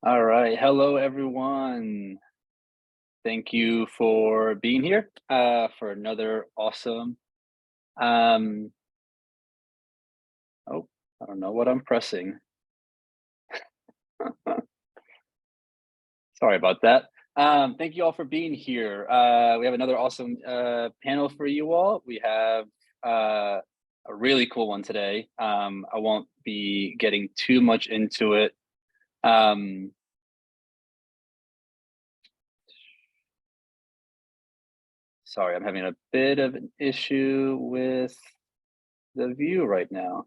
All right. Hello, everyone. Thank you for being here for another awesome. Um, oh, I don't know what I'm pressing. Sorry about that. Thank you all for being here. We have another awesome panel for you all. We have a really cool one today. I won't be getting too much into it. Um, Sorry, I'm having a bit of an issue with the view right now.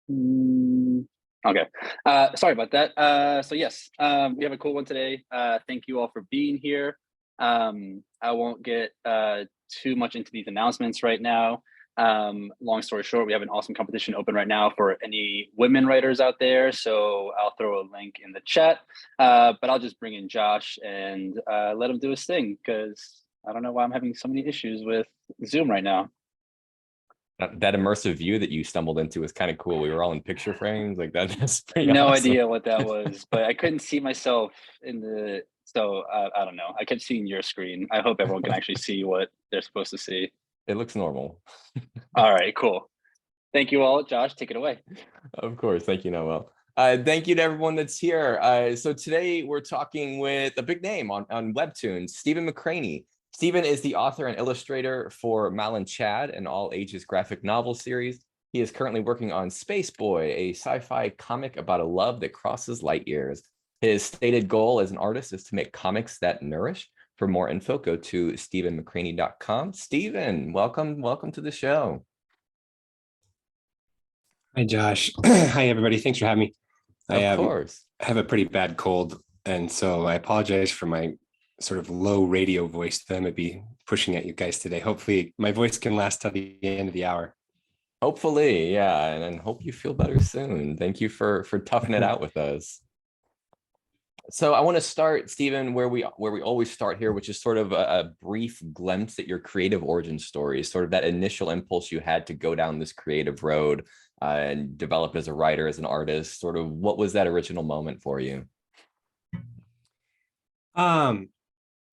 Mm, okay. Sorry about that. So yes, we have a cool one today. Thank you all for being here. I won't get too much into these announcements right now. Long story short, we have an awesome competition open right now for any women writers out there. So I'll throw a link in the chat, but I'll just bring in Josh and let him do his thing because I don't know why I'm having so many issues with Zoom right now. That immersive view that you stumbled into was kind of cool. We were all in picture frames like that. That's pretty No awesome. idea what that was, but I couldn't see myself in the so I don't know. I kept seeing your screen. I hope everyone can actually see what they're supposed to see. It looks normal. All right, cool. Thank you all. Josh, take it away. Of course. Thank you, Noel. Thank you to everyone that's here. So today we're talking with a big name on WebToons, Stephen McCranie. Stephen is the author and illustrator for Mal and Chad, an all ages graphic novel series. He is currently working on Space Boy, a sci-fi comic about a love that crosses light years. His stated goal as an artist is to make comics that nourish. For more info, go to stephenmccranie.com. Stephen, welcome to the show. Hi, Josh. Hi, everybody. Thanks for having me. I Of course. have a pretty bad cold, and so I apologize for my sort of low radio voice that I might be pushing at you guys today. Hopefully, my voice can last till the end of the hour. Hopefully, yeah, and hope you feel better soon. Thank you for toughing it out with us. So I want to start, Stephen, where we always start here, which is sort of a brief glimpse at your creative origin story, sort of that initial impulse you had to go down this creative road and develop as a writer, as an artist. Sort of what was that original moment for you? Um,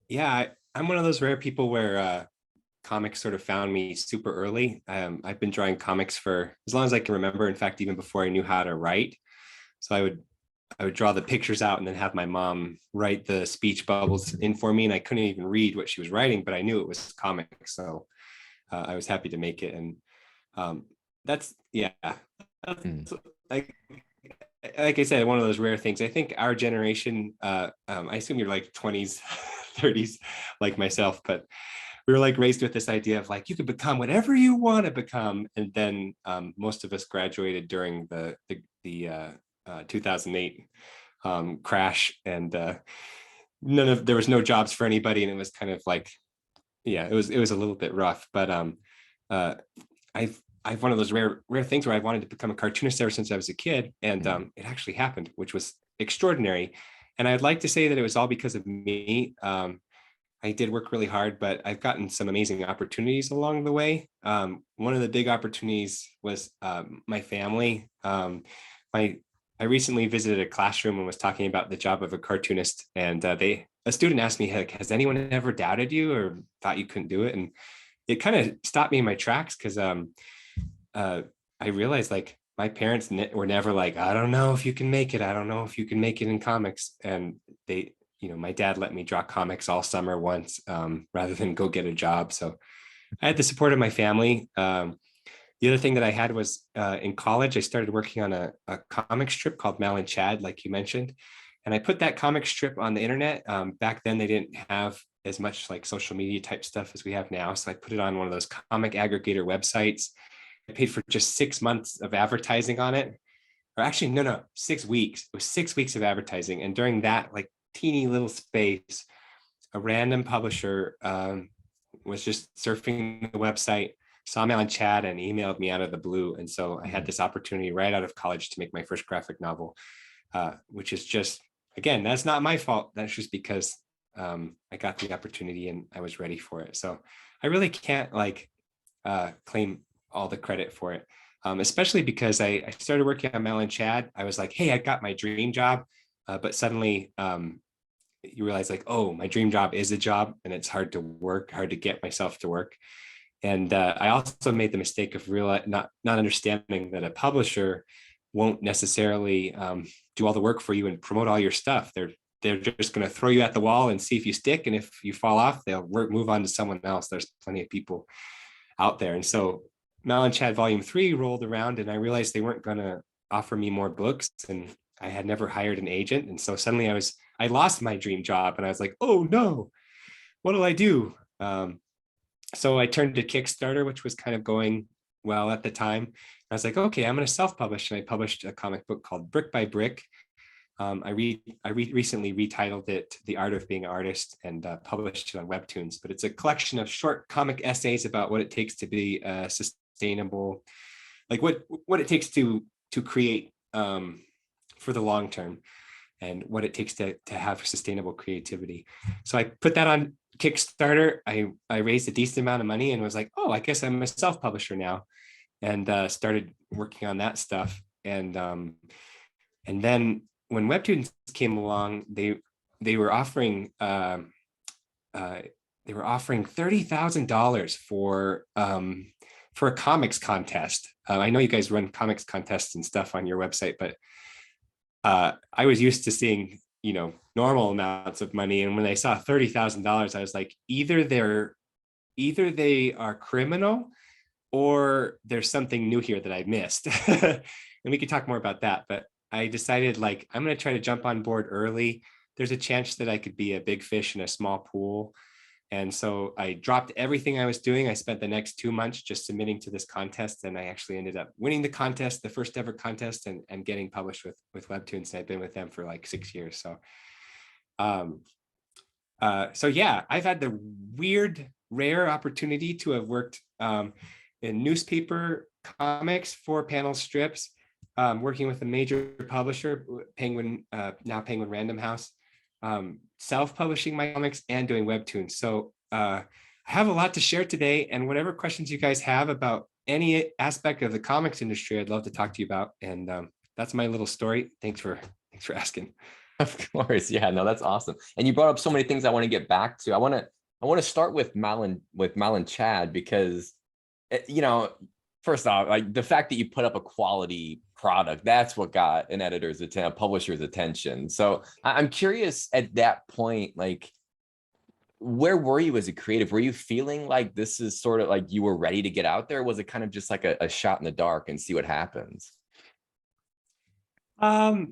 yeah, I'm one of those rare people where comics sort of found me super early. I've been drawing comics for as long as I can remember. In fact, even before I knew how to write. So I would draw the pictures out and then have my mom write the speech bubbles in for me. And I couldn't even read what she was writing, but I knew it was comics. So I was happy to make it. And um, that's, yeah, that's, Mm. like, like I said, one of those rare things. I think our generation, I assume you're like 20s, 30s, like myself, but we were like raised with this idea of like, you could become whatever you want to become. And then most of us graduated during the 2008 crash, and there was no jobs for anybody, and it was kind of like, yeah, it was a little bit rough. But uh, I've one of those rare things where I wanted to become a cartoonist ever since I was a kid, and it actually happened, which was extraordinary. And I'd like to say that it was all because of me. I did work really hard, but I've gotten some amazing opportunities along the way. One of the big opportunities was my family. My I recently visited a classroom and was talking about the job of a cartoonist, and a student asked me, like, "Has anyone ever doubted you or thought you couldn't do it?" And it kind of stopped me in my tracks because uh, I realized like my parents were never like, "I don't know if you can make it. I don't know if you can make it in comics," and they my dad let me draw comics all summer once, rather than go get a job. So I had the support of my family. The other thing that I had was in college, I started working on a comic strip called Mal and Chad, like you mentioned. And I put that comic strip on the internet. Back then, they didn't have as much like social media type stuff as we have now. So I put it on one of those comic aggregator websites. I paid for just 6 months of advertising on it. Or actually, no, 6 weeks. It was 6 weeks of advertising. And during that, like teeny little space, a random publisher was just surfing the website, saw me on chat, and emailed me out of the blue. And so I had this opportunity right out of college to make my first graphic novel, which is just, again, that's not my fault. That's just because I got the opportunity and I was ready for it. So I really can't like claim all the credit for it. especially because I started working on Mel and Chad. I was like, hey, I got my dream job. But suddenly you realize like, oh, my dream job is a job and it's hard to work, hard to get myself to work. And I also made the mistake of not understanding that a publisher won't necessarily do all the work for you and promote all your stuff. They're just going to throw you at the wall and see if you stick. And if you fall off, they'll move on to someone else. There's plenty of people out there. And so Mal and Chad Volume 3 rolled around and I realized they weren't going to offer me more books. And I had never hired an agent. And so suddenly I lost my dream job and I was like, oh no, what'll I do? So I turned to Kickstarter, which was kind of going well at the time. I was like, okay, I'm going to self-publish. And I published a comic book called Brick by Brick. I recently retitled it The Art of Being an Artist and published it on WebToons, but it's a collection of short comic essays about what it takes to be sustainable, like what it takes to create for the long term and what it takes to have sustainable creativity. So I put that on Kickstarter. I raised a decent amount of money and was like, oh, I guess I'm a self-publisher now, and started working on that stuff. And then when WebToons came along, they were offering $30,000 for a comics contest. I know you guys run comics contests and stuff on your website, but I was used to seeing, normal amounts of money. And when I saw $30,000, I was like, either they are criminal or there's something new here that I missed. And we could talk more about that. But I decided like, I'm going to try to jump on board early. There's a chance that I could be a big fish in a small pool. And so I dropped everything I was doing. I spent the next 2 months just submitting to this contest. And I actually ended up winning the contest, the first ever contest, and getting published with WebToons. And I've been with them for like 6 years. So, so yeah, I've had the weird, rare opportunity to have worked in newspaper comics for panel strips, working with a major publisher, Penguin, now Penguin Random House, self-publishing my comics and doing WebToons. So I have a lot to share today, and whatever questions you guys have about any aspect of the comics industry, I'd love to talk to you about. And that's my little story. Thanks for asking. Of course. Yeah, no, that's awesome. And you brought up so many things I want to get back to. I want to start with Mal and Chad, because, first off, like the fact that you put up a quality product, that's what got an editor's a publisher's attention. So I'm curious at that point, like, where were you as a creative? Were you feeling like this is sort of like you were ready to get out there? Or was it kind of just like a shot in the dark and see what happens? I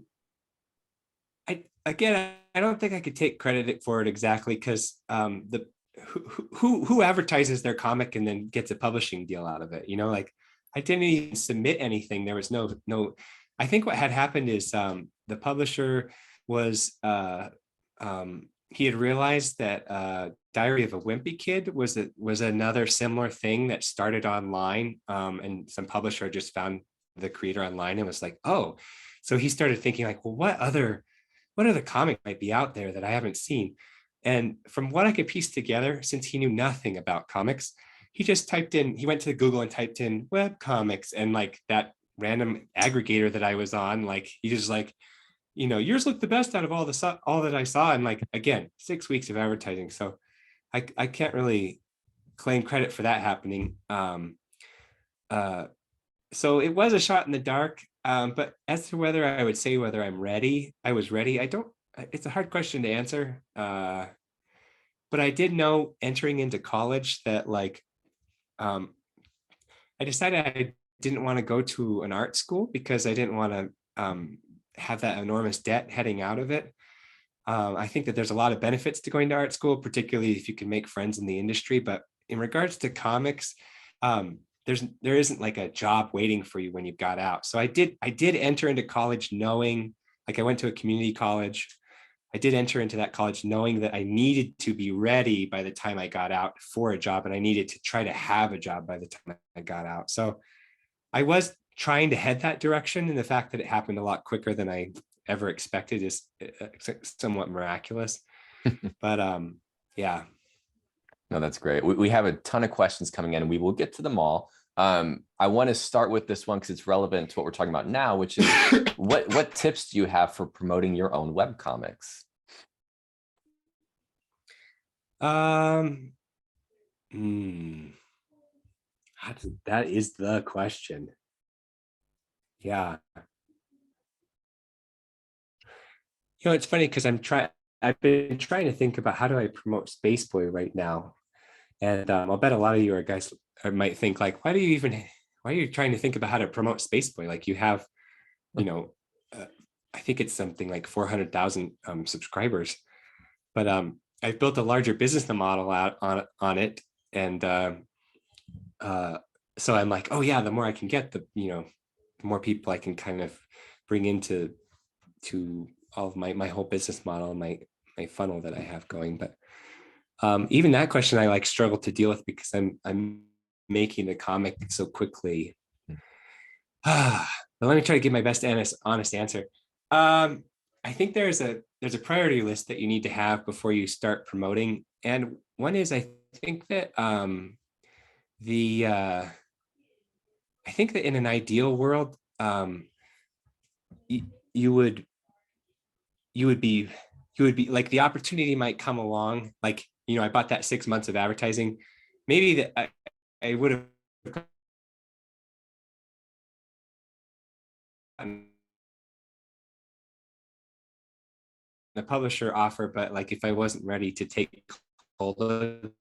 don't think I could take credit for it exactly, because who advertises their comic and then gets a publishing deal out of it? Like I didn't even submit anything. There was no. I think what had happened is the publisher was he had realized that Diary of a Wimpy Kid was another similar thing that started online, and some publisher just found the creator online and was like, oh, so he started thinking like, well, what other comic might be out there that I haven't seen? And from what I could piece together, since he knew nothing about comics, he just he went to Google and typed in web comics, and like that random aggregator that I was on, like he just like, yours look the best out of all that I saw. And like, again, 6 weeks of advertising. So I can't really claim credit for that happening. So it was a shot in the dark. But as to whether I would say whether I'm ready, I was ready. It's a hard question to answer. But I did know entering into college that like, I decided I didn't want to go to an art school because I didn't want to have that enormous debt heading out of it. I think that there's a lot of benefits to going to art school, particularly if you can make friends in the industry. But in regards to comics, there isn't like a job waiting for you when you got out. So I did enter into college knowing, like I went to a community college. I did enter into that college knowing that I needed to be ready by the time I got out for a job, and I needed to try to have a job by the time I got out. So I was trying to head that direction, and the fact that it happened a lot quicker than I ever expected is somewhat miraculous. But yeah. No, that's great. We have a ton of questions coming in, and we will get to them all. I want to start with this one because it's relevant to what we're talking about now, which is what tips do you have for promoting your own web comics? That is the question. Yeah. It's funny because I've been trying to think about how do I promote Space Boy right now. And I'll bet a lot of you are guys might think like, why are you trying to think about how to promote Space Boy? Like you have, I think it's something like 400,000 subscribers, but I've built a larger business model out on it. And so I'm like, oh yeah, the more I can get, the more people I can kind of bring into all of my whole business model, my funnel that I have going. But even that question I like struggle to deal with because I'm making the comic so quickly. But let me try to give my best honest answer. I think there's a priority list that you need to have before you start promoting. And one is I think that in an ideal world, you would be like, the opportunity might come along. Like, I bought that 6 months of advertising. Maybe that I would have gotten the publisher offer, but like if I wasn't ready to take hold of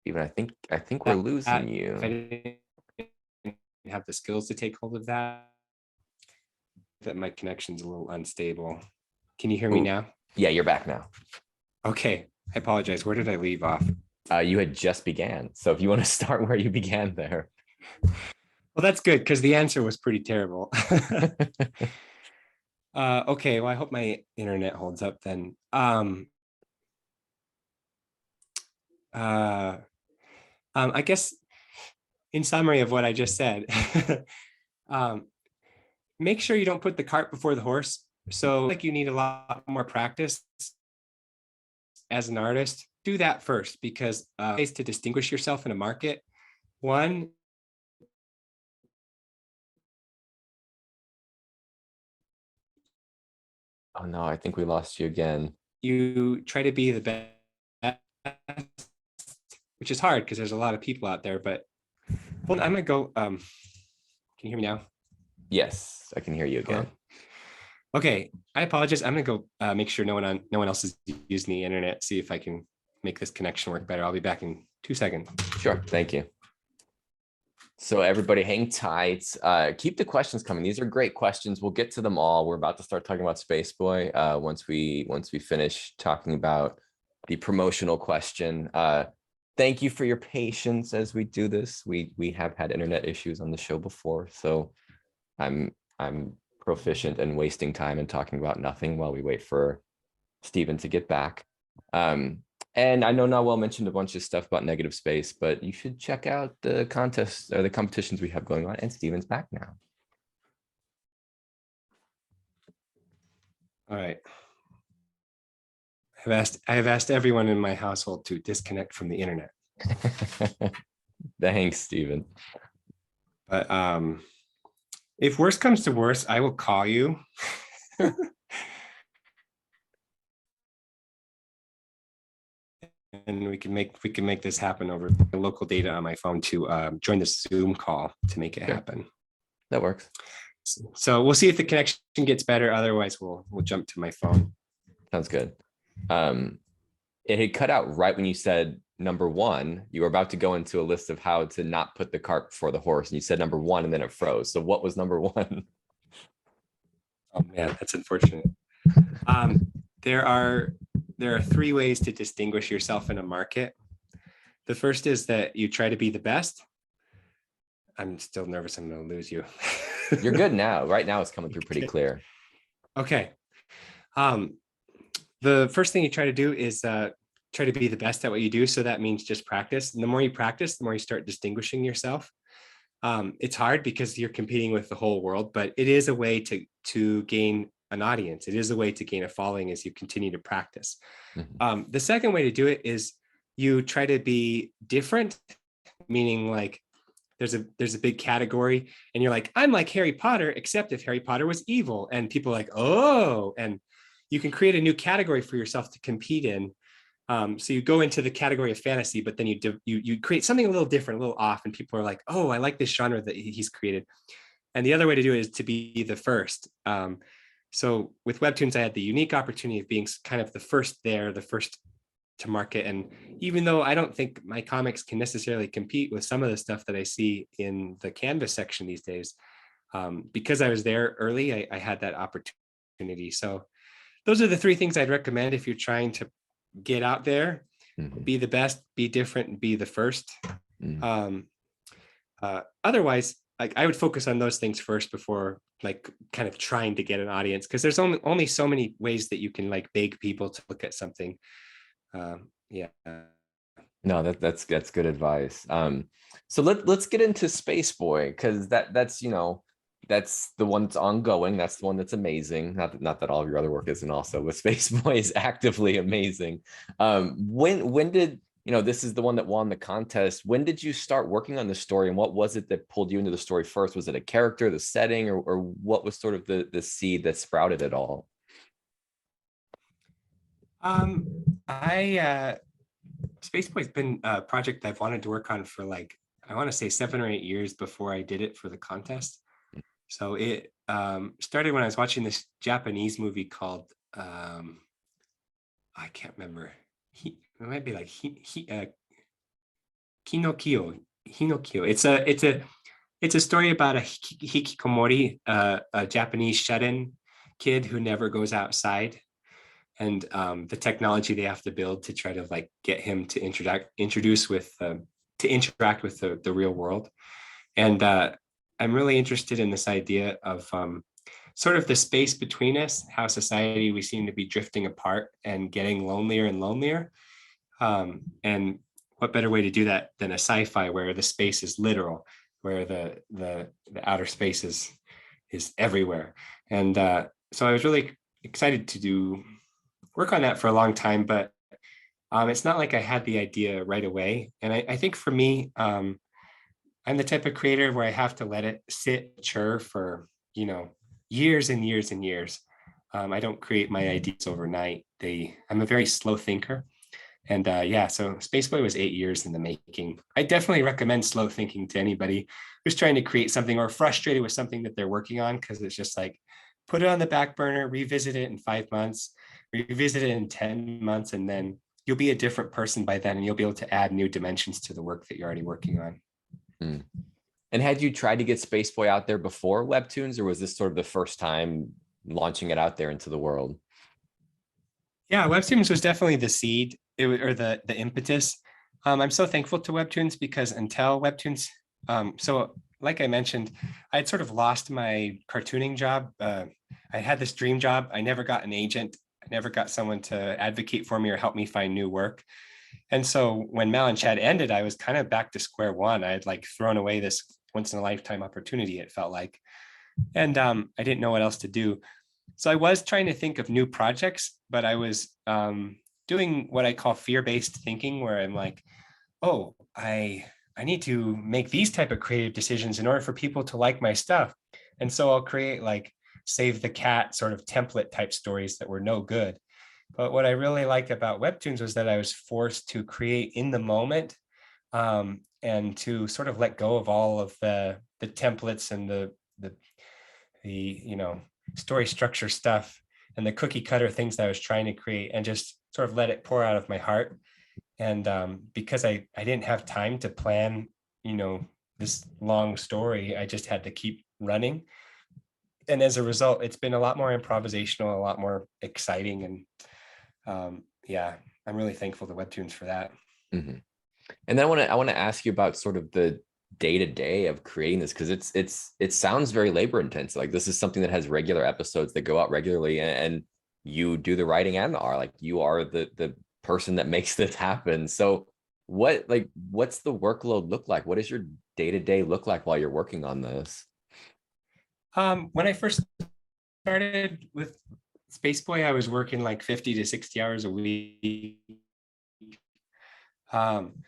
Even I think we're losing you. if I didn't have the skills to take hold of that my connection's a little unstable. Can you hear me now? Yeah, you're back now. Okay, I apologize. Where did I leave off? You had just began. So if you want to start where you began there. Well, that's good because the answer was pretty terrible. Okay, well, I hope my internet holds up then. I guess in summary of what I just said, make sure you don't put the cart before the horse. So like you need a lot more practice as an artist. Do that first because ways to distinguish yourself in a market. One, Oh no, I think we lost you again. you try to be the best, which is hard because there's a lot of people out there. But hold on, I'm gonna go. Can you hear me now? Yes, I can hear you again. Okay, I apologize. I'm gonna go make sure no one else is using the internet. See if I can make this connection work better. I'll be back in 2 seconds. Sure, thank you. So everybody hang tight. Keep the questions coming. These are great questions. We'll get to them all. We're about to start talking about Space Boy once we finish talking about the promotional question. Thank you for your patience as we do this. We have had internet issues on the show before, so I'm proficient in wasting time and talking about nothing while we wait for Stephen to get back. And I know Nawel mentioned a bunch of stuff about negative space, but you should check out the contests or the competitions we have going on. And Stephen's back now. All right. I have asked everyone in my household to disconnect from the internet. Thanks, Stephen. But if worse comes to worse, I will call you. And we can make this happen over the local data on my phone to join the Zoom call to make it happen. That works. So we'll see if the connection gets better. Otherwise, we'll jump to my phone. Sounds good. It had cut out right when you said number one. You were about to go into a list of how to not put the cart before the horse, and you said number one, and then it froze. So what was number one? Oh man, that's unfortunate. There are 3 ways to distinguish yourself in a market. The first is that you try to be the best. I'm still nervous I'm going to lose you. You're good now. Right now it's coming through pretty clear. Okay. The first thing you try to do is try to be the best at what you do. So that means just practice. And the more you practice, the more you start distinguishing yourself. It's hard because you're competing with the whole world, but it is a way to gain an audience. It is a way to gain a following as you continue to practice. Mm-hmm. The second way to do it is you try to be different, meaning like there's a big category and you're like, I'm like Harry Potter, except if Harry Potter was evil. And people are like, oh, and you can create a new category for yourself to compete in. So you go into the category of fantasy, but then you create something a little different, a little off, and people are like, oh, I like this genre that he's created. And the other way to do it is to be the first. So with Webtoons, I had the unique opportunity of being kind of the first there, the first to market. And even though I don't think my comics can necessarily compete with some of the stuff that I see in the Canvas section these days, because I was there early, I had that opportunity. So those are the three things I'd recommend if you're trying to get out there, be the best, be different, and be the first. Otherwise, like I would focus on those things first before like kind of trying to get an audience, because there's only so many ways that you can like beg people to look at something. Yeah. No, that's good advice. So let's get into Space Boy, because that's that's the one that's ongoing. That's the one that's amazing. Not that all of your other work isn't also, but Space Boy is actively amazing. When did this is the one that won the contest. When did you start working on the story, and what was it that pulled you into the story first? Was it a character, the setting, or what was sort of the seed that sprouted it all? Space Boy's been a project I've wanted to work on for like, I want to say 7 or 8 years before I did it for the contest. So it started when I was watching this Japanese movie called, I can't remember. It might be like Hinokio. It's a story about a hikikomori, a Japanese shut-in kid who never goes outside, and the technology they have to build to try to like get him to interact with the real world. And I'm really interested in this idea of sort of the space between us, how society, we seem to be drifting apart and getting lonelier and lonelier. And what better way to do that than a sci-fi where the space is literal, where the outer space is everywhere. And so I was really excited to work on that for a long time, but it's not like I had the idea right away. And I think for me, I'm the type of creator where I have to let it sit, mature for, years and years and years. I don't create my ideas overnight. I'm a very slow thinker. And so Space Boy was 8 years in the making. I definitely recommend slow thinking to anybody who's trying to create something or frustrated with something that they're working on, because it's just like, put it on the back burner, revisit it in 5 months, revisit it in 10 months, and then you'll be a different person by then, and you'll be able to add new dimensions to the work that you're already working on. And had you tried to get Space Boy out there before Webtoons, or was this sort of the first time launching it out there into the world? Yeah, Webtoons was definitely the seed, or the impetus. I'm so thankful to Webtoons, because until Webtoons, so like I mentioned, I had sort of lost my cartooning job. I had this dream job. I never got an agent. I never got someone to advocate for me or help me find new work. And so when Mal and Chad ended, I was kind of back to square one. I had like thrown away this once in a lifetime opportunity, it felt like. And I didn't know what else to do. So I was trying to think of new projects, but I was doing what I call fear-based thinking, where I'm like, oh, I need to make these type of creative decisions in order for people to like my stuff. And so I'll create like Save the Cat sort of template type stories that were no good. But what I really liked about Webtoons was that I was forced to create in the moment, and to sort of let go of all of the templates and the story structure stuff and the cookie cutter things that I was trying to create, and just sort of let it pour out of my heart. And because I didn't have time to plan, this long story, I just had to keep running. And as a result, it's been a lot more improvisational, a lot more exciting. And I'm really thankful to Webtoons for that. And then I want to ask you about sort of the day-to-day of creating this, because it sounds very labor intense. Like, this is something that has regular episodes that go out regularly, and you do the writing and the art. Like, you are the person that makes this happen. So what's the workload look like? What does your day-to-day look like while you're working on this? When I first started with Space Boy, I was working like 50 to 60 hours a week. Um,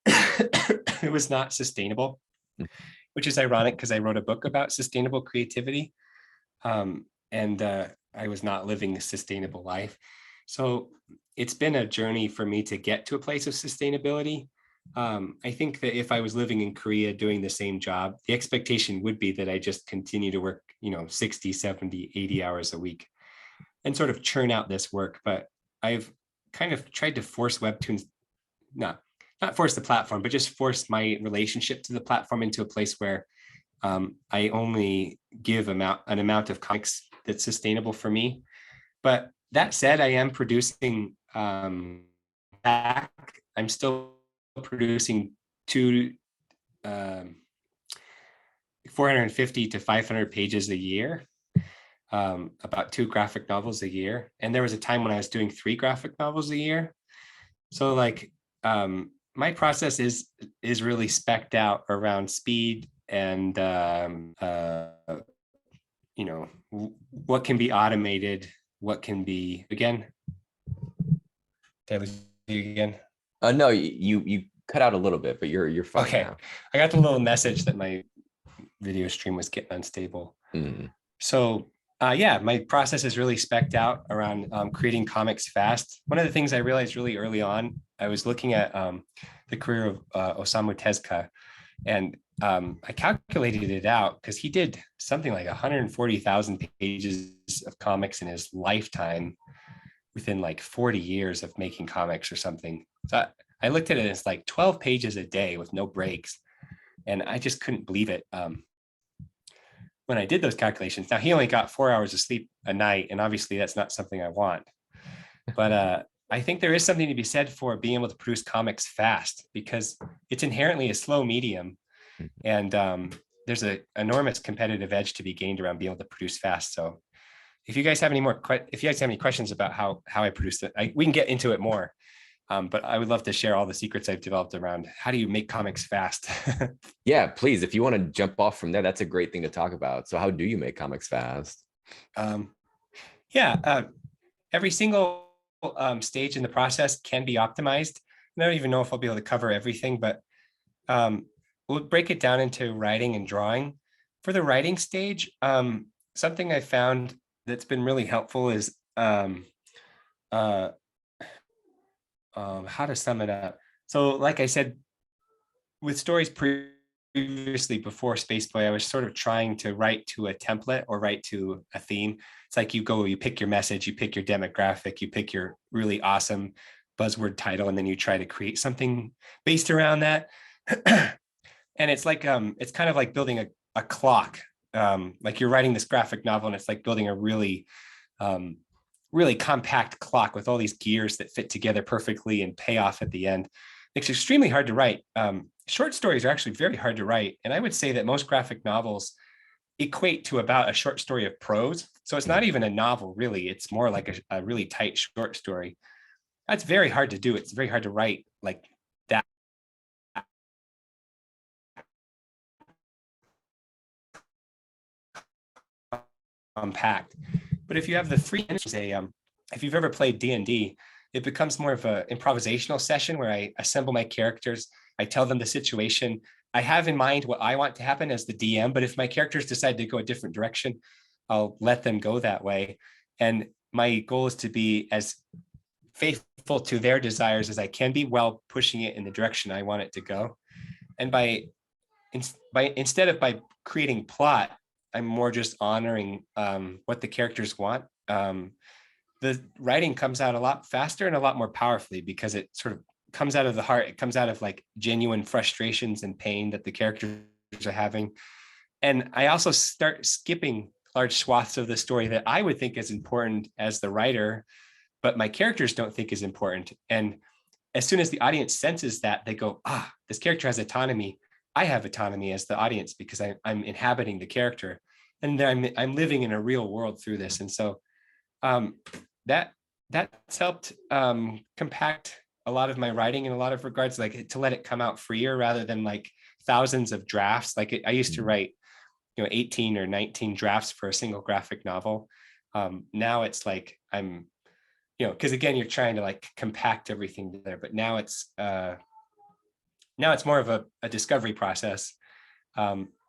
it was not sustainable, which is ironic because I wrote a book about sustainable creativity. And I was not living a sustainable life. So it's been a journey for me to get to a place of sustainability. I think that if I was living in Korea doing the same job, the expectation would be that I just continue to work, 60, 70, 80 hours a week and sort of churn out this work. But I've kind of tried to force WebToons, not force the platform, but just force my relationship to the platform into a place where I only give an amount of comics that's sustainable for me. But that said, I am producing back. I'm still producing two 450 to 500 pages a year, about 2 graphic novels a year. And there was a time when I was doing 3 graphic novels a year. So like my process is really specced out around speed and what can be automated, what can be again. Did I lose you again? No, you cut out a little bit, but you're fine okay now. I got the little message that my video stream was getting unstable. So yeah, my process is really specced out around creating comics fast. One of the things I realized really early on, I was looking at the career of Osamu Tezuka, and I calculated it out because he did something like 140,000 pages of comics in his lifetime within like 40 years of making comics or something. So I looked at it as like 12 pages a day with no breaks. And I just couldn't believe it when I did those calculations. Now, he only got 4 hours of sleep a night, and obviously that's not something I want. But I think there is something to be said for being able to produce comics fast because it's inherently a slow medium. And there's an enormous competitive edge to be gained around being able to produce fast. So if you guys have any questions about how I produce it, we can get into it more. But I would love to share all the secrets I've developed around how do you make comics fast. Yeah, please. If you want to jump off from there, that's a great thing to talk about. So how do you make comics fast? Every single stage in the process can be optimized. I don't even know if I'll be able to cover everything, but we'll break it down into writing and drawing. For the writing stage, something I found that's been really helpful is how to sum it up. So like I said, with stories previously before Spaceboy, I was sort of trying to write to a template or write to a theme. It's like you pick your message, you pick your demographic, you pick your really awesome buzzword title, and then you try to create something based around that. And it's like, it's kind of like building a clock. Like you're writing this graphic novel and it's like building a really compact clock with all these gears that fit together perfectly and pay off at the end. It's extremely hard to write. Short stories are actually very hard to write. And I would say that most graphic novels equate to about a short story of prose. So it's not even a novel, really. It's more like a really tight short story. That's very hard to do. It's very hard to write like that. Compact. But if you have the free, if you've ever played D&D, it becomes more of an improvisational session where I assemble my characters. I tell them the situation. I have in mind what I want to happen as the DM, but if my characters decide to go a different direction, I'll let them go that way. And my goal is to be as faithful to their desires as I can be while pushing it in the direction I want it to go. And instead of creating plot, I'm more just honoring what the characters want. The writing comes out a lot faster and a lot more powerfully because it sort of comes out of the heart. It comes out of like genuine frustrations and pain that the characters are having. And I also start skipping large swaths of the story that I would think is important as the writer, but my characters don't think is important. And as soon as the audience senses that, they go, this character has autonomy. I have autonomy as the audience because I'm inhabiting the character, and I'm living in a real world through this. And so that's helped compact a lot of my writing in a lot of regards, like to let it come out freer rather than like thousands of drafts. Like I used to write, 18 or 19 drafts for a single graphic novel. Now it's like I'm, because again, you're trying to like compact everything there, but now it's Now it's more of a discovery process.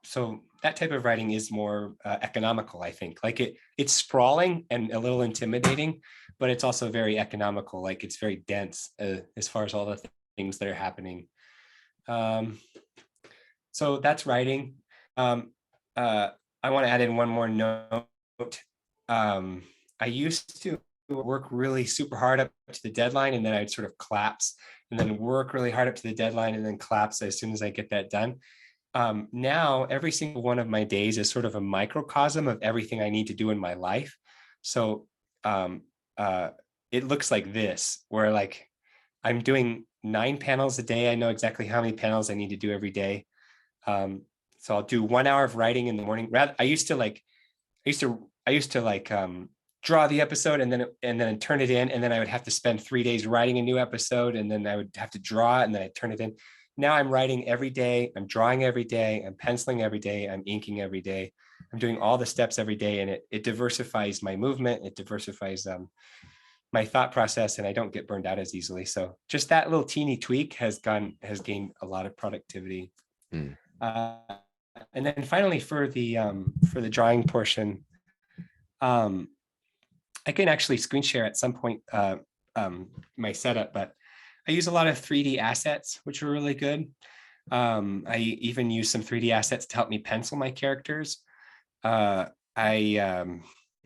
So that type of writing is more economical, I think. Like it's sprawling and a little intimidating, but it's also very economical. Like it's very dense as far as all the things that are happening. So that's writing. I want to add in one more note. I used to work really super hard up to the deadline, and then I'd sort of collapse, and then work really hard up to the deadline and then collapse as soon as I get that done. Now, every single one of my days is sort of a microcosm of everything I need to do in my life. So it looks like this, where like I'm doing 9 panels a day. I know exactly how many panels I need to do every day. So I'll do 1 hour of writing in the morning. I used to draw the episode and then turn it in, and then I would have to spend 3 days writing a new episode, and then I would have to draw it, and then I'd turn it in. Now I'm writing every day, I'm drawing every day, I'm penciling every day, I'm inking every day. I'm doing all the steps every day, and it diversifies my movement, it diversifies my thought process, and I don't get burned out as easily. So just that little teeny tweak has gained a lot of productivity. And then finally for the drawing portion, I can actually screen share at some point my setup, but I use a lot of 3D assets, which are really good. I even use some 3D assets to help me pencil my characters. I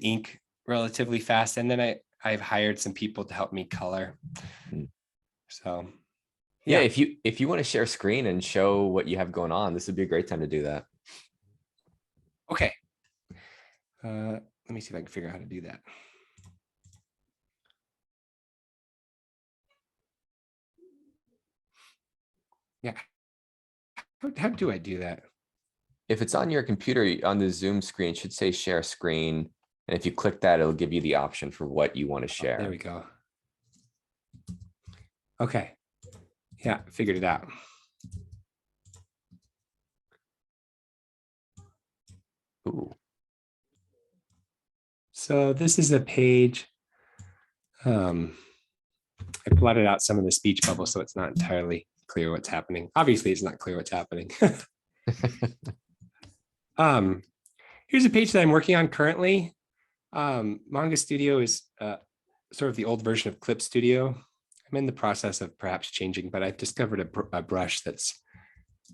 ink relatively fast, and then I've hired some people to help me color. So yeah, if you want to share screen and show what you have going on, this would be a great time to do that. Okay. Let me see if I can figure out how to do that. Yeah. How do I do that? If it's on your computer, on the Zoom screen, it should say share screen. And if you click that, it'll give you the option for what you want to share. There we go. Okay. Yeah, figured it out. Ooh. So this is a page. I plotted out some of the speech bubbles, so it's not entirely clear what's happening. Obviously, it's not clear what's happening. Here's a page that I'm working on currently. Manga Studio is sort of the old version of Clip Studio. I'm in the process of perhaps changing, but I've discovered a brush that's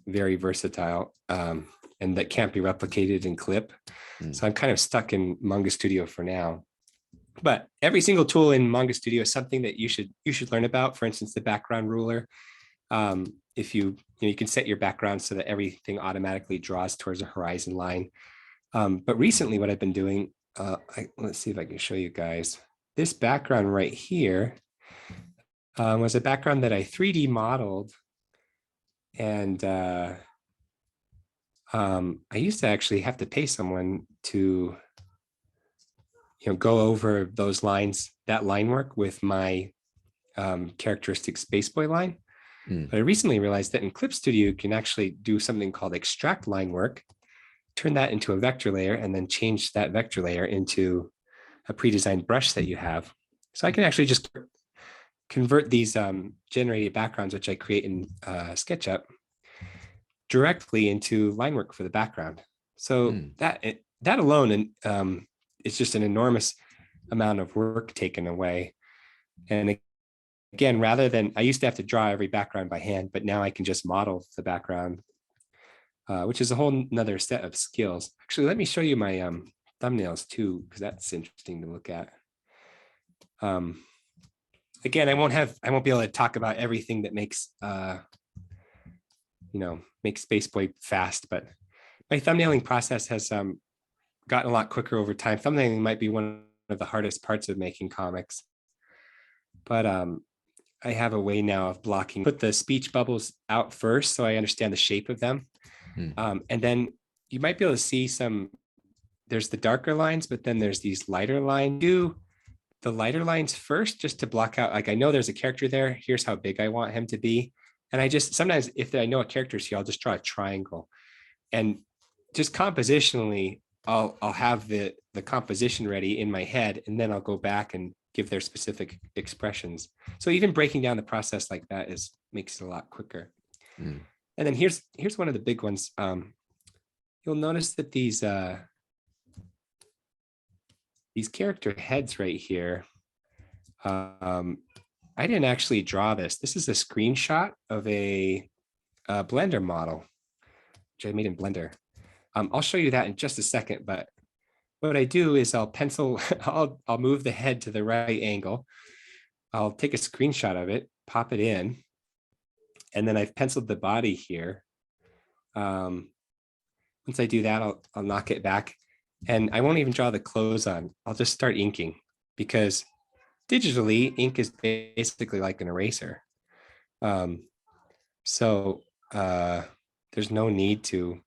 very versatile and that can't be replicated in Clip. So I'm kind of stuck in Manga Studio for now. But every single tool in Manga Studio is something that you should learn about. For instance, the background ruler. If you can set your background so that everything automatically draws towards a horizon line. But recently, what I've been doing, let's see if I can show you guys. This background right here was a background that I 3D modeled, and I used to actually have to pay someone to go over those lines, that line work with my characteristic Spaceboy line. But I recently realized that in Clip Studio, you can actually do something called extract line work, turn that into a vector layer, and then change that vector layer into a pre-designed brush that you have. So I can actually just convert these generated backgrounds, which I create in SketchUp, directly into line work for the background. So that alone it's just an enormous amount of work taken away. And again, rather than, I used to have to draw every background by hand, but now I can just model the background, which is a whole nother set of skills. Actually, let me show you my thumbnails too, because that's interesting to look at. Again, I won't be able to talk about everything that makes makes Spaceboy fast, but my thumbnailing process has gotten a lot quicker over time. Thumbnailing might be one of the hardest parts of making comics, but I have a way now of blocking, put the speech bubbles out first so I understand the shape of them. And then you might be able to see there's the darker lines, but then there's these lighter lines. Do the lighter lines first just to block out, like I know there's a character there, here's how big I want him to be. And I just, sometimes if I know a character's here, I'll just draw a triangle. And just compositionally, I'll have the composition ready in my head, and then I'll go back and give their specific expressions. So even breaking down the process like that makes it a lot quicker. Mm. And then here's one of the big ones. You'll notice that these character heads right here, I didn't actually draw this. This is a screenshot of a Blender model, which I made in Blender. I'll show you that in just a second, but what I do is I'll pencil, I'll move the head to the right angle. I'll take a screenshot of it, pop it in, and then I've penciled the body here. Once I do that, I'll knock it back, and I won't even draw the clothes on. I'll just start inking, because digitally, ink is basically like an eraser. So there's no need to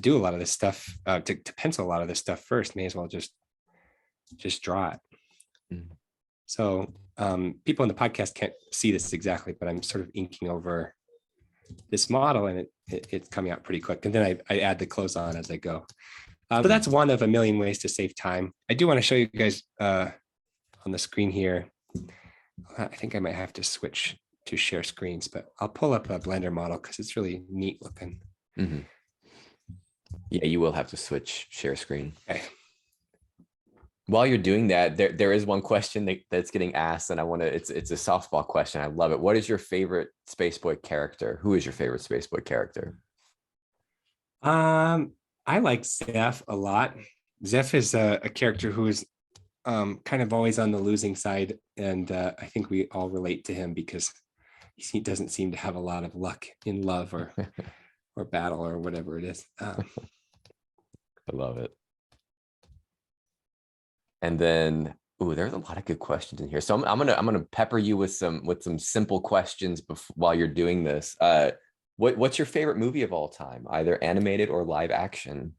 do a lot of this stuff, to pencil a lot of this stuff first. May as well just draw it. Mm. So people in the podcast can't see this exactly, but I'm sort of inking over this model, and it's coming out pretty quick. And then I add the clothes on as I go. But that's one of a million ways to save time. I do want to show you guys on the screen here. I think I might have to switch to share screens, but I'll pull up a Blender model because it's really neat looking. Mm-hmm. Yeah, you will have to switch share screen. Okay. While you're doing that, there is one question that's getting asked, and I want to. It's a softball question. I love it. What is your favorite Spaceboy character? Who is your favorite Spaceboy character? I like Zeph a lot. Zeph is a character who is kind of always on the losing side, and I think we all relate to him because he doesn't seem to have a lot of luck in love or battle or whatever it is. I love it. And then, there's a lot of good questions in here. So I'm gonna pepper you with some simple questions while you're doing this. What's your favorite movie of all time, either animated or live action?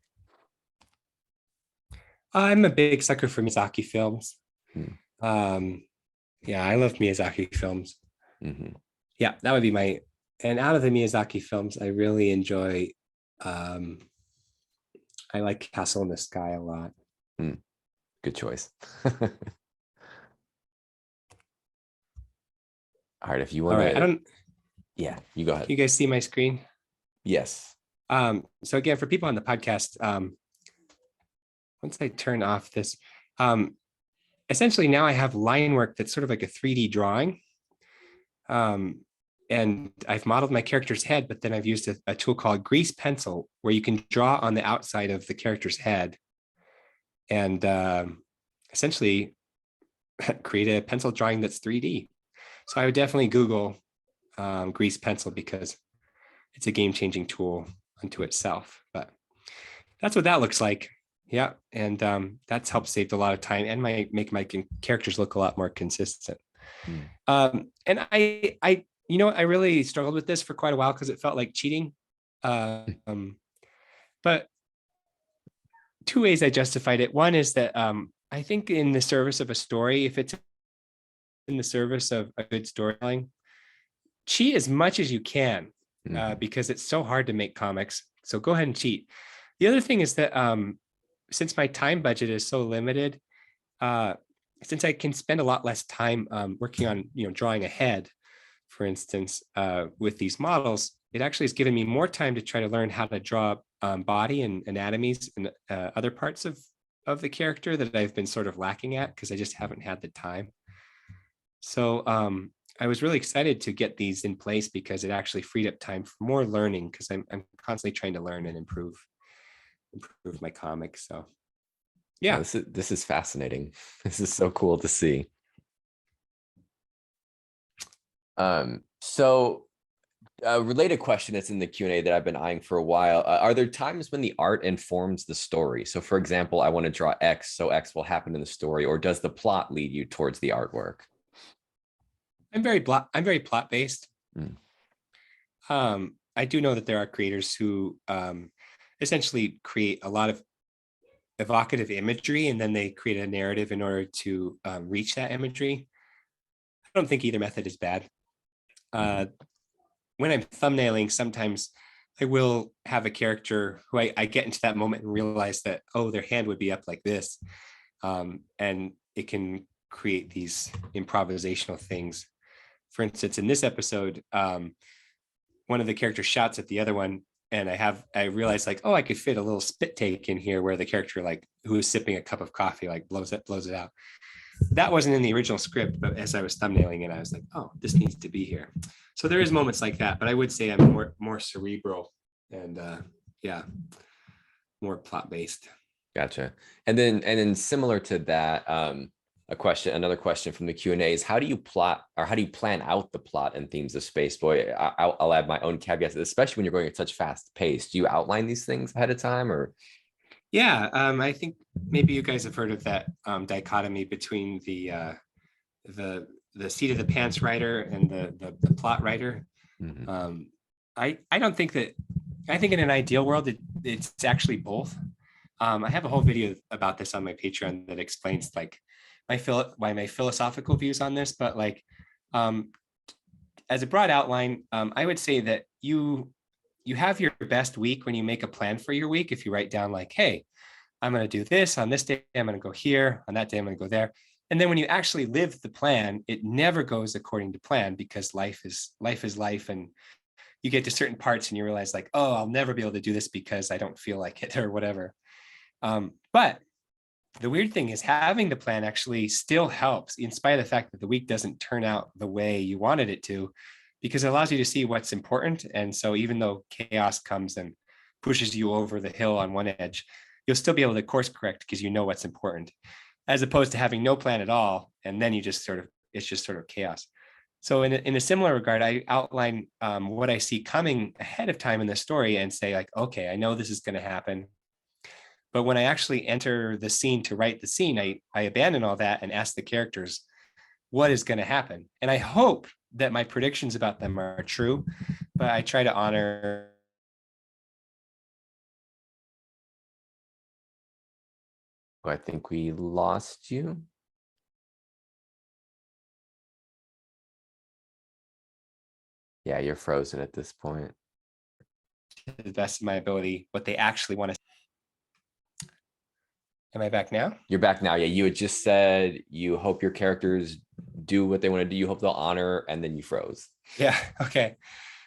I'm a big sucker for Miyazaki films. Hmm. Yeah, I love Miyazaki films. Mm-hmm. Yeah, that would be my. And out of the Miyazaki films, I really enjoy. I like Castle in the Sky a lot. Good choice. All right, if you want All right, I don't. Yeah, you go ahead. Can you guys see my screen? Yes. So again, for people on the podcast, once I turn off this, essentially now I have line work that's sort of like a 3D drawing. And I've modeled my character's head, but then I've used a tool called Grease Pencil, where you can draw on the outside of the character's head and essentially create a pencil drawing that's 3D. So I would definitely Google Grease Pencil because it's a game-changing tool unto itself. But that's what that looks like. Yeah, and that's helped save a lot of time and make my characters look a lot more consistent. And I I really struggled with this for quite a while because it felt like cheating. But two ways I justified it. One is that I think in the service of a story, if it's in the service of a good storytelling, cheat as much as you can because it's so hard to make comics. So go ahead and cheat. The other thing is that since my time budget is so limited, since I can spend a lot less time working on drawing ahead, for instance, with these models, it actually has given me more time to try to learn how to draw body and anatomies and other parts of the character that I've been sort of lacking at because I just haven't had the time. So I was really excited to get these in place because it actually freed up time for more learning because I'm constantly trying to learn and improve my comics. So yeah, this is fascinating. This is so cool to see. So a related question that's in the Q&A that I've been eyeing for a while. Are there times when the art informs the story? So for example, I want to draw X, so X will happen in the story, or does the plot lead you towards the artwork? I'm very plot based. I do know that there are creators who essentially create a lot of evocative imagery and then they create a narrative in order to reach that imagery. I don't think either method is bad. When I'm thumbnailing, sometimes I will have a character who I get into that moment and realize that, oh, their hand would be up like this. And it can create these improvisational things. For instance, in this episode, one of the characters shouts at the other one, and I realized like, oh, I could fit a little spit take in here where the character like who's sipping a cup of coffee like blows it out. That wasn't in the original script, but as I was thumbnailing it, I was like, oh, this needs to be here. So there is moments like that, but I would say I'm more cerebral and yeah, more plot based. Gotcha. And then similar to that, another question from the Q&A is, how do you plot, or how do you plan out the plot and themes of Spaceboy? I'll add my own caveats, especially when you're going at such fast pace. Do you outline these things ahead of time, or? Yeah, I think maybe you guys have heard of that dichotomy between the seat of the pants writer and the plot writer. Mm-hmm. I don't think that, I think in an ideal world it's actually both. I have a whole video about this on my Patreon that explains like my philosophical views on this, but like as a broad outline, I would say that you have your best week when you make a plan for your week. If you write down like, hey, I'm going to do this on this day, I'm going to go here, on that day, I'm going to go there. And then when you actually live the plan, it never goes according to plan, because life is life. And you get to certain parts and you realize like, oh, I'll never be able to do this because I don't feel like it or whatever. But the weird thing is having the plan actually still helps, in spite of the fact that the week doesn't turn out the way you wanted it to, because it allows you to see what's important. And so even though chaos comes and pushes you over the hill on one edge, you'll still be able to course correct because you know what's important, as opposed to having no plan at all. And then you just sort of, it's just sort of chaos. So in a similar regard, I outline what I see coming ahead of time in the story and say like, okay, I know this is going to happen. But when I actually enter the scene to write the scene, I abandon all that and ask the characters what is going to happen. And I hope that my predictions about them are true, but I try to honor. I think we lost you. Yeah, you're frozen at this point. To the best of my ability, what they actually want to. Am I back now? You're back now. Yeah, you had just said you hope your characters do what they want to do. You hope they'll honor, and then you froze. Yeah. Okay.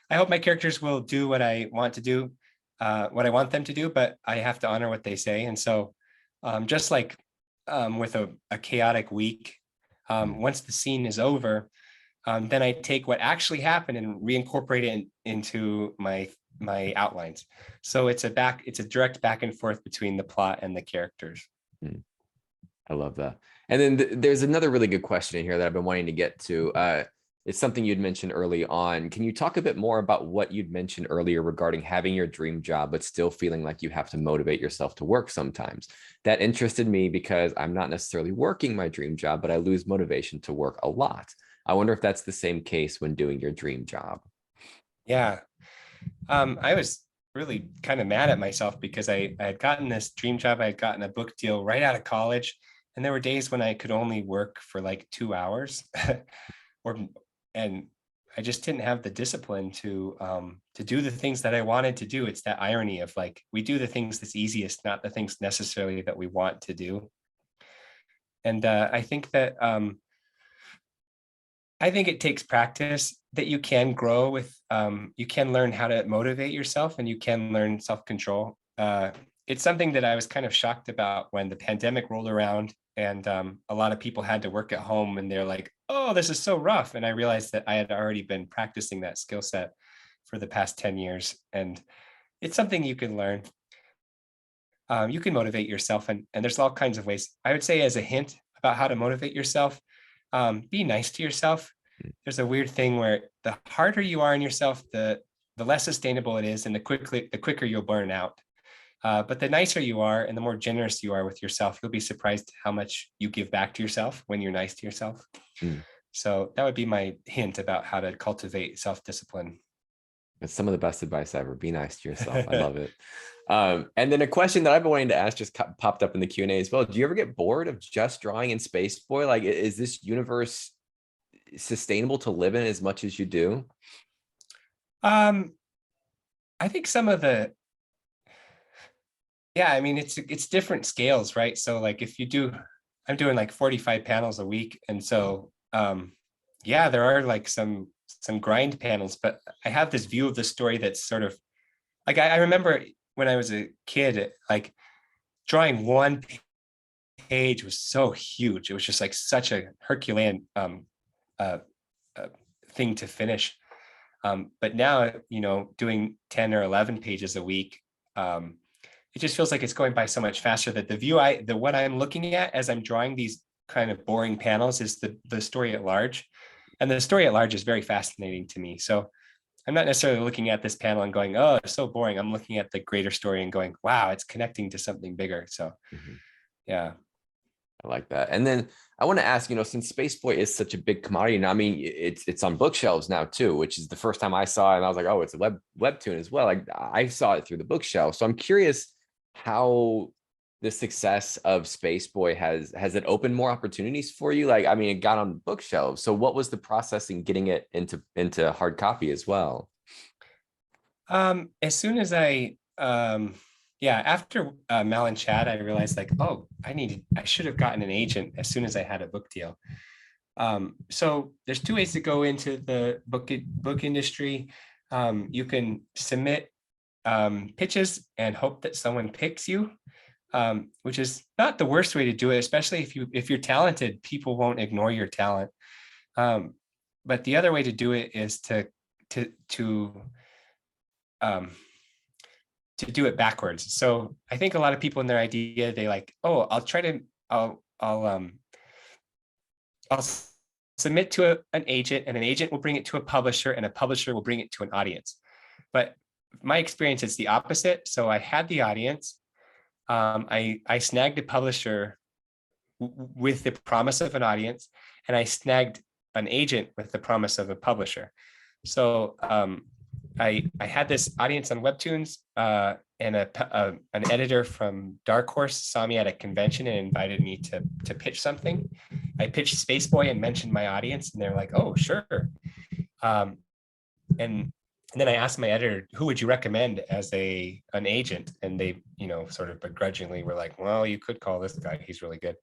I hope my characters will do what I want to do, what I want them to do, but I have to honor what they say. And so just like with a chaotic week, once the scene is over, then I take what actually happened and reincorporate it into my outlines. So it's a direct back and forth between the plot and the characters. I love that. And then there's another really good question in here that I've been wanting to get to. It's something you'd mentioned early on. Can you talk a bit more about what you'd mentioned earlier regarding having your dream job, but still feeling like you have to motivate yourself to work sometimes? That interested me because I'm not necessarily working my dream job, but I lose motivation to work a lot. I wonder if that's the same case when doing your dream job. Yeah. I was really kind of mad at myself because I had gotten this dream job. I had gotten a book deal right out of college. And there were days when I could only work for like 2 hours and I just didn't have the discipline to do the things that I wanted to do. It's that irony of like, we do the things that's easiest, not the things necessarily that we want to do. And I think that I think it takes practice, that you can grow with, you can learn how to motivate yourself, and you can learn self-control. It's something that I was kind of shocked about when the pandemic rolled around and a lot of people had to work at home, and they're like, oh, this is so rough. And I realized that I had already been practicing that skill set for the past 10 years. And it's something you can learn. You can motivate yourself, and there's all kinds of ways. I would say as a hint about how to motivate yourself, be nice to yourself. There's a weird thing where the harder you are on yourself, the less sustainable it is, and the quicker you'll burn out. But the nicer you are and the more generous you are with yourself, you'll be surprised how much you give back to yourself when you're nice to yourself. So that would be my hint about how to cultivate self-discipline. It's some of the best advice ever. Be nice to yourself. I love it. And then a question that I've been wanting to ask just popped up in the Q&A as well. Do you ever get bored of just drawing in Space Boy? Like, is this universe sustainable to live in as much as you do? I think some of the, yeah, I mean, it's different scales, right? So like if you do, I'm doing like 45 panels a week. And so, yeah, there are like some some grind panels, but I have this view of the story that's sort of like, I remember when I was a kid, like drawing one page was so huge. It was just like such a Herculean uh, thing to finish. But now, doing 10 or 11 pages a week, it just feels like it's going by so much faster that what I'm looking at as I'm drawing these kind of boring panels is the story at large. And the story at large is very fascinating to me. So I'm not necessarily looking at this panel and going, oh, it's so boring. I'm looking at the greater story and going, wow, it's connecting to something bigger. So yeah. I like that. And then I want to ask, since Space Boy is such a big commodity now, I mean, it's on bookshelves now too, which is the first time I saw it. And I was like, oh, it's a webtoon as well. Like I saw it through the bookshelf. So I'm curious how the success of Space Boy has it opened more opportunities for you? Like, I mean, it got on bookshelves. So what was the process in getting it into hard copy as well? As soon as after Mal and Chad, I realized like, oh, I should have gotten an agent as soon as I had a book deal. So there's two ways to go into the book industry. You can submit pitches and hope that someone picks you, which is not the worst way to do it, especially if you're talented. People won't ignore your talent. But the other way to do it is to do it backwards. So I think a lot of people in their idea, they like, oh, I'll submit to an agent, and an agent will bring it to a publisher, and a publisher will bring it to an audience. But my experience is the opposite. So I had the audience. I snagged a publisher with the promise of an audience, and I snagged an agent with the promise of a publisher. So I had this audience on WebToons, and an editor from Dark Horse saw me at a convention and invited me to pitch something. I pitched Space Boy and mentioned my audience, and they're like, "Oh, sure." And then I asked my editor, "Who would you recommend as an agent?" And they, sort of begrudgingly were like, "Well, you could call this guy. He's really good."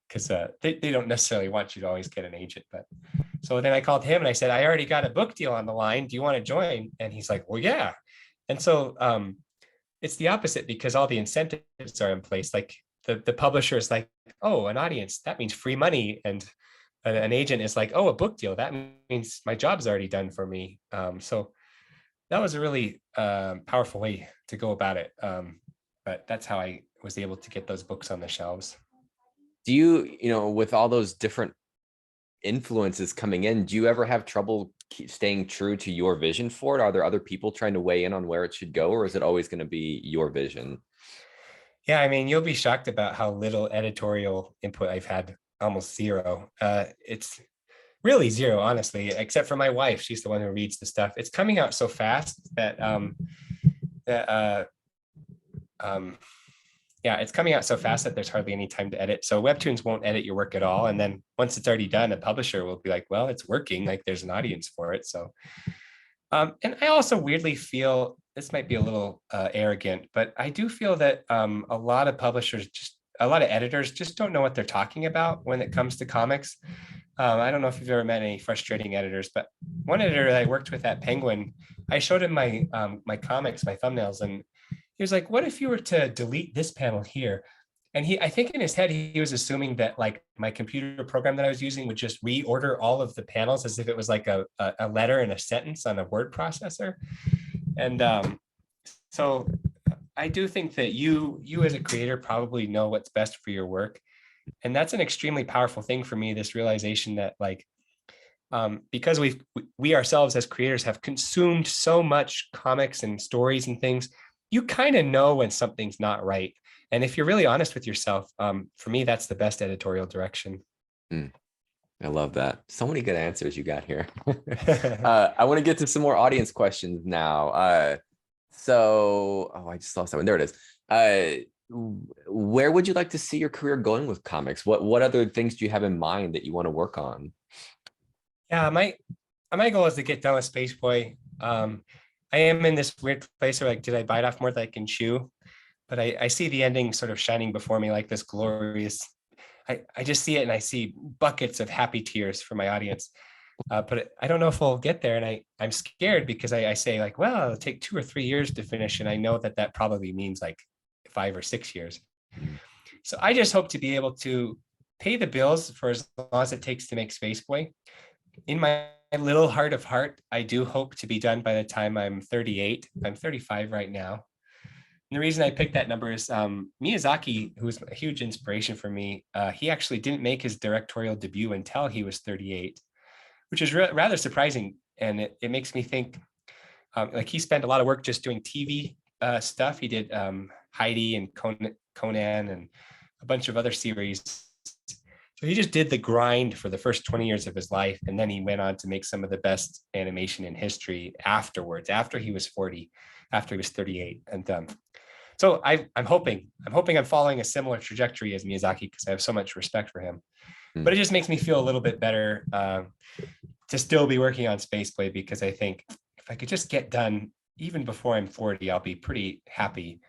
Because they don't necessarily want you to always get an agent. But so then I called him and I said, I already got a book deal on the line. Do you want to join? And he's like, well, yeah. And so it's the opposite, because all the incentives are in place. Like the publisher is like, oh, an audience, that means free money. And an agent is like, oh, a book deal, that means my job's already done for me. So that was a really powerful way to go about it. But that's how I was able to get those books on the shelves. Do you, with all those different influences coming in, do you ever have trouble staying true to your vision for it? Are there other people trying to weigh in on where it should go, or is it always going to be your vision? Yeah, I mean, you'll be shocked about how little editorial input I've had, almost zero. It's really zero, honestly, except for my wife. She's the one who reads the stuff. It's coming out so fast that it's coming out so fast that there's hardly any time to edit. So WebToons won't edit your work at all. And then once it's already done, a publisher will be like, well, it's working, like there's an audience for it. So, and I also weirdly feel, this might be a little arrogant, but I do feel that a lot of editors just don't know what they're talking about when it comes to comics. I don't know if you've ever met any frustrating editors, but one editor that I worked with at Penguin, I showed him my comics, my thumbnails, and he was like, what if you were to delete this panel here? And I think in his head, he was assuming that like my computer program that I was using would just reorder all of the panels as if it was like a letter and a sentence on a word processor. And so I do think that you as a creator probably know what's best for your work. And that's an extremely powerful thing for me, this realization that like, because we ourselves as creators have consumed so much comics and stories and things, you kind of know when something's not right. And if you're really honest with yourself, for me, that's the best editorial direction. I love that. So many good answers you got here. I want to get to some more audience questions now. I just lost that one. There it is. Where would you like to see your career going with comics? What other things do you have in mind that you want to work on? Yeah, my goal is to get done with Space Boy. I am in this weird place where like, did I bite off more than I can chew? But I see the ending sort of shining before me like this glorious, I just see it and I see buckets of happy tears for my audience. But I don't know if we'll get there. And I'm scared because I say like, well, it'll take 2 or 3 years to finish. And I know that that probably means like 5 or 6 years. Mm. So I just hope to be able to pay the bills for as long as it takes to make Spaceboy. In my little heart of heart, I do hope to be done by the time I'm 38. I'm 35 right now. And the reason I picked that number is Miyazaki, who was a huge inspiration for me, he actually didn't make his directorial debut until he was 38, which is rather surprising. And it makes me think, like he spent a lot of work just doing TV stuff. He did Heidi and Conan and a bunch of other series. So he just did the grind for the first 20 years of his life. And then he went on to make some of the best animation in history afterwards, after he was 40, after he was 38. And so I'm hoping I'm following a similar trajectory as Miyazaki because I have so much respect for him. But it just makes me feel a little bit better to still be working on Spaceboy, because I think if I could just get done even before I'm 40, I'll be pretty happy.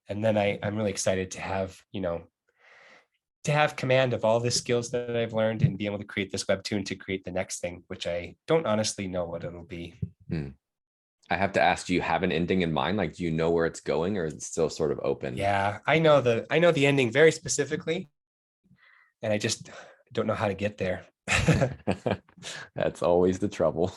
And then I'm really excited to have, to have command of all the skills that I've learned and be able to create this webtoon to create the next thing, which I don't honestly know what it'll be. I have to ask, do you have an ending in mind? Like, do you know where it's going, or is it still sort of open? Yeah, I know the ending very specifically, and I just don't know how to get there. That's always the trouble.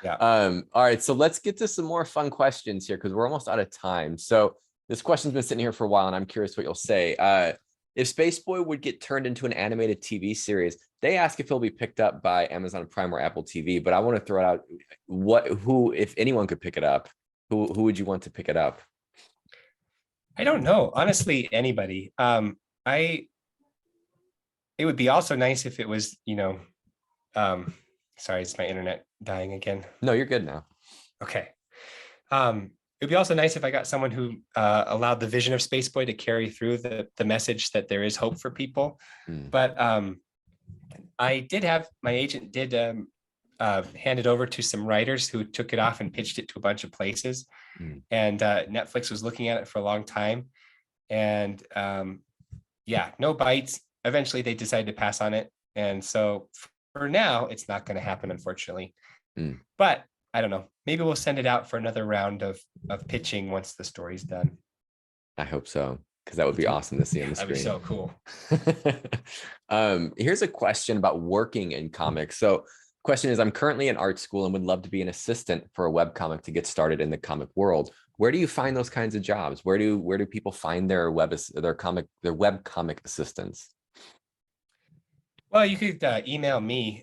Yeah. All right, so let's get to some more fun questions here because we're almost out of time. So this question's been sitting here for a while, and I'm curious what you'll say. If Spaceboy would get turned into an animated TV series, they ask if he'll be picked up by Amazon Prime or Apple TV, but I want to throw it out. Who, if anyone could pick it up, who would you want to pick it up? I don't know. Honestly, anybody. It would be also nice if it was, sorry, is my internet dying again? No, you're good now. Okay. It'd be also nice if I got someone who allowed the vision of Spaceboy to carry through the message that there is hope for people. But I did have, my agent did hand it over to some writers who took it off and pitched it to a bunch of places. And Netflix was looking at it for a long time. And yeah, no bites. Eventually they decided to pass on it. And so for now, it's not going to happen, unfortunately. But I don't know. Maybe we'll send it out for another round of pitching once the story's done. I hope so, because that would be awesome to see on the screen. That'd be so cool. Here's a question about working in comics. So question is, I'm currently in art school and would love to be an assistant for a webcomic to get started in the comic world. Where do you find those kinds of jobs? Where do people find their web comic assistants? Well, you could email me.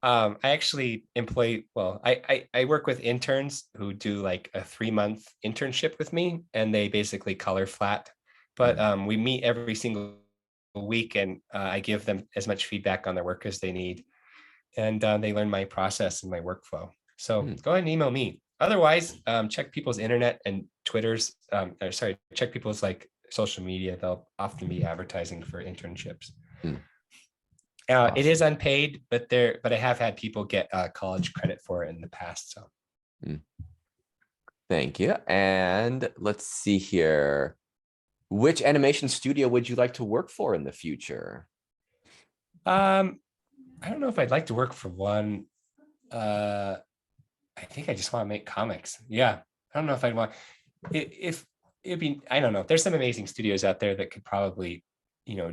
I actually employ, well, I work with interns who do like a 3-month internship with me, and they basically color flat. But we meet every single week, and I give them as much feedback on their work as they need. And they learn my process and my workflow. So go ahead and email me. Otherwise, check people's internet and Twitter's, check people's like social media. They'll often be advertising for internships. Awesome. It is unpaid, but I have had people get college credit for it in the past. So, thank you. And let's see here. Which animation studio would you like to work for in the future? I don't know if I'd like to work for one. I think I just want to make comics. Yeah, I don't know if I'd want. If it'd be, I don't know. There's some amazing studios out there that could probably,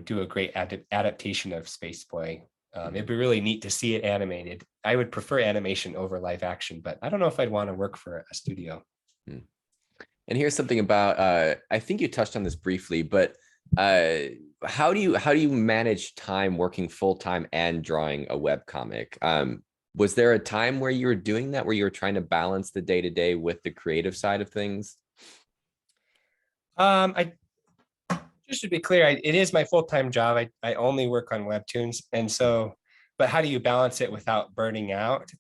do a great adaptation of Spaceboy. It'd be really neat to see it animated. I would prefer animation over live action, but I don't know if I'd want to work for a studio. And here's something about, I think you touched on this briefly, but how do you manage time working full-time and drawing a web comic? Was there a time where you were doing that, where you were trying to balance the day-to-day with the creative side of things? Just to be clear, it is my full-time job. I only work on WebToons. And so, but how do you balance it without burning out?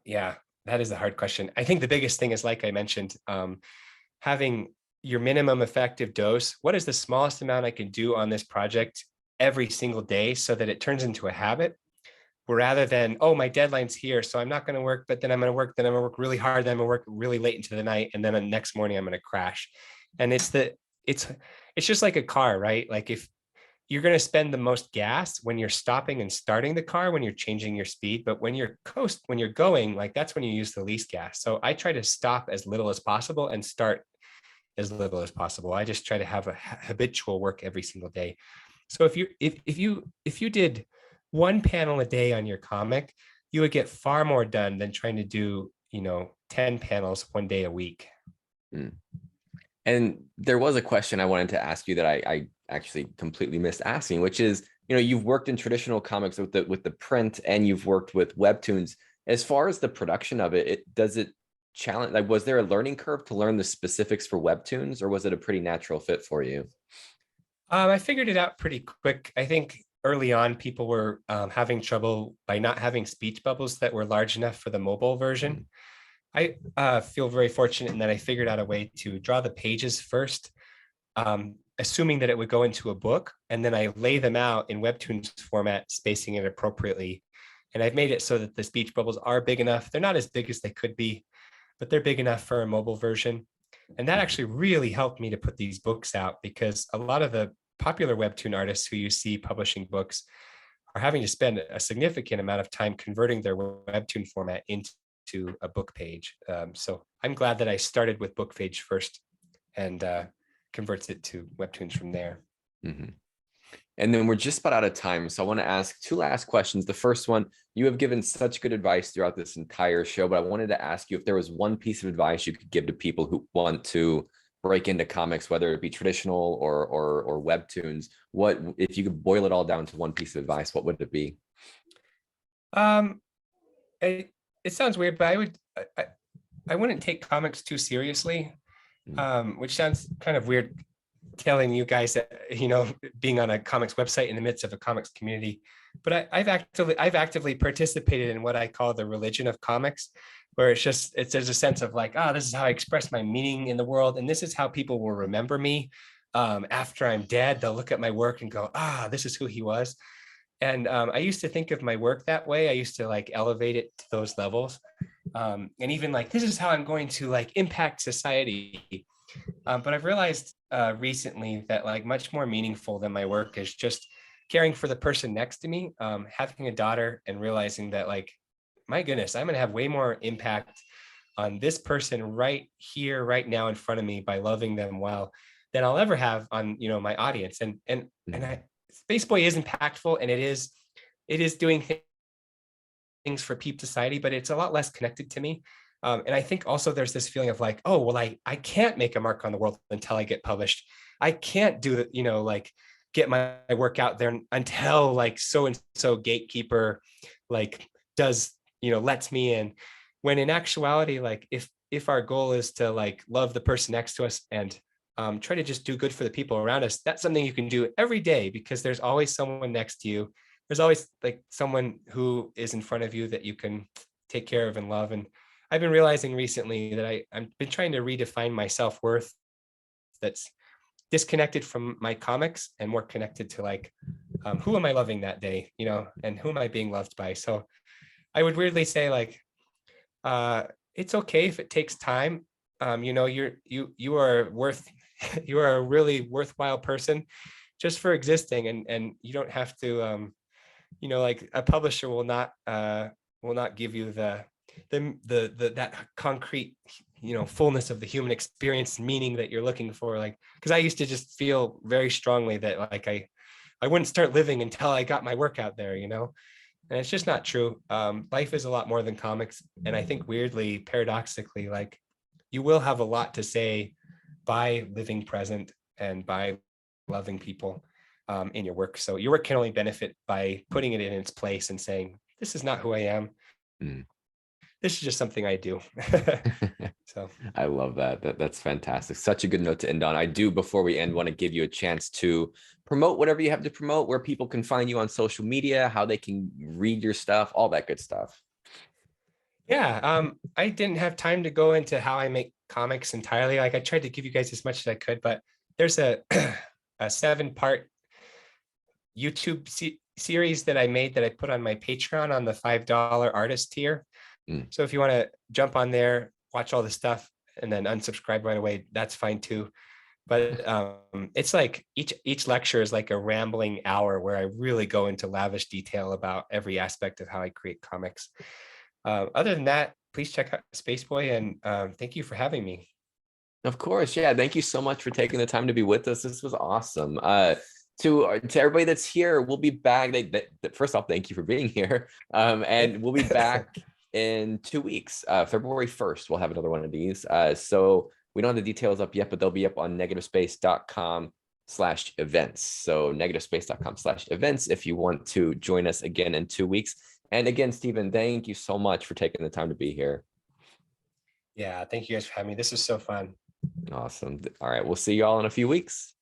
Yeah, that is a hard question. I think the biggest thing is, like I mentioned, having your minimum effective dose. What is the smallest amount I can do on this project every single day so that it turns into a habit, rather than, oh, my deadline's here, so I'm not going to work, but then I'm going to work, then I'm going to work really hard, then I'm going to work really late into the night, and then the next morning I'm going to crash. And it's just like a car, right? Like if you're going to spend the most gas when you're stopping and starting the car, when you're changing your speed. But when you're going, like that's when you use the least gas. So I try to stop as little as possible and start as little as possible. I just try to have a habitual work every single day. So if you did one panel a day on your comic, you would get far more done than trying to do, 10 panels one day a week. Mm. And there was a question I wanted to ask you that I actually completely missed asking, which is, you've worked in traditional comics with the print, and you've worked with webtoons. As far as the production of it, does it challenge, like, was there a learning curve to learn the specifics for webtoons, or was it a pretty natural fit for you? I figured it out pretty quick. I think early on, people were having trouble by not having speech bubbles that were large enough for the mobile version. I feel very fortunate in that I figured out a way to draw the pages first, assuming that it would go into a book, and then I lay them out in Webtoons format, spacing it appropriately. And I've made it so that the speech bubbles are big enough. They're not as big as they could be, but they're big enough for a mobile version. And that actually really helped me to put these books out, because a lot of the popular Webtoon artists who you see publishing books are having to spend a significant amount of time converting their Webtoon format into a book page. So I'm glad that I started with book page first and converts it to Webtoons from there. Mm-hmm. And then we're just about out of time. So I want to ask two last questions. The first one, you have given such good advice throughout this entire show, but I wanted to ask you if there was one piece of advice you could give to people who want to break into comics, whether it be traditional or webtoons. What, if you could boil it all down to one piece of advice, what would it be? It sounds weird, but I wouldn't take comics too seriously, which sounds kind of weird telling you guys that, being on a comics website in the midst of a comics community. But I've actively participated in what I call the religion of comics, where there's a sense of like, this is how I express my meaning in the world, and this is how people will remember me after I'm dead. They'll look at my work and go, this is who he was. And I used to think of my work that way. I used to like elevate it to those levels. And even like, this is how I'm going to like impact society. But I've realized recently that like much more meaningful than my work is just caring for the person next to me, having a daughter, and realizing that like, my goodness, I'm going to have way more impact on this person right here, right now in front of me by loving them well than I'll ever have on, my audience. And Space Boy is impactful, and it is doing things for Peep Society, but it's a lot less connected to me. And I think also there's this feeling of like, I can't make a mark on the world until I get published. I can't do that, like get my work out there until like so-and-so gatekeeper like does, lets me in. When in actuality, like if our goal is to like love the person next to us and try to just do good for the people around us, that's something you can do every day, because there's always someone next to you. There's always like someone who is in front of you that you can take care of and love. And I've been realizing recently that I've been trying to redefine my self-worth that's disconnected from my comics and more connected to like, who am I loving that day, and who am I being loved by? So I would weirdly say like, it's okay if it takes time. You are you are a really worthwhile person just for existing, and you don't have to, like a publisher will not give you the that concrete, fullness of the human experience meaning that you're looking for. Like, because I used to just feel very strongly that like I wouldn't start living until I got my work out there, and it's just not true. Life is a lot more than comics. And I think weirdly, paradoxically, like you will have a lot to say by living present and by loving people in your work. So your work can only benefit by putting it in its place and saying, this is not who I am. This is just something I do. So I love that. That's fantastic. Such a good note to end on. I do, before we end, want to give you a chance to promote whatever you have to promote, where people can find you on social media, how they can read your stuff, all that good stuff. Yeah, I didn't have time to go into how I make comics entirely. Like I tried to give you guys as much as I could, but there's a 7-part YouTube series that I made that I put on my Patreon on the $5 artist tier. So if you want to jump on there, watch all the stuff, and then unsubscribe right away, that's fine too. But it's like each lecture is like a rambling hour where I really go into lavish detail about every aspect of how I create comics. Other than that, please check out Spaceboy, and thank you for having me. Of course, yeah. Thank you so much for taking the time to be with us. This was awesome. To everybody that's here, we'll be back. First off, thank you for being here. And we'll be back in 2 weeks. February 1st, we'll have another one of these. So we don't have the details up yet, but they'll be up on negativespace.com/events. So negativespace.com/events if you want to join us again in 2 weeks. And again, Stephen, thank you so much for taking the time to be here. Yeah, thank you guys for having me. This is so fun. Awesome. All right, we'll see you all in a few weeks.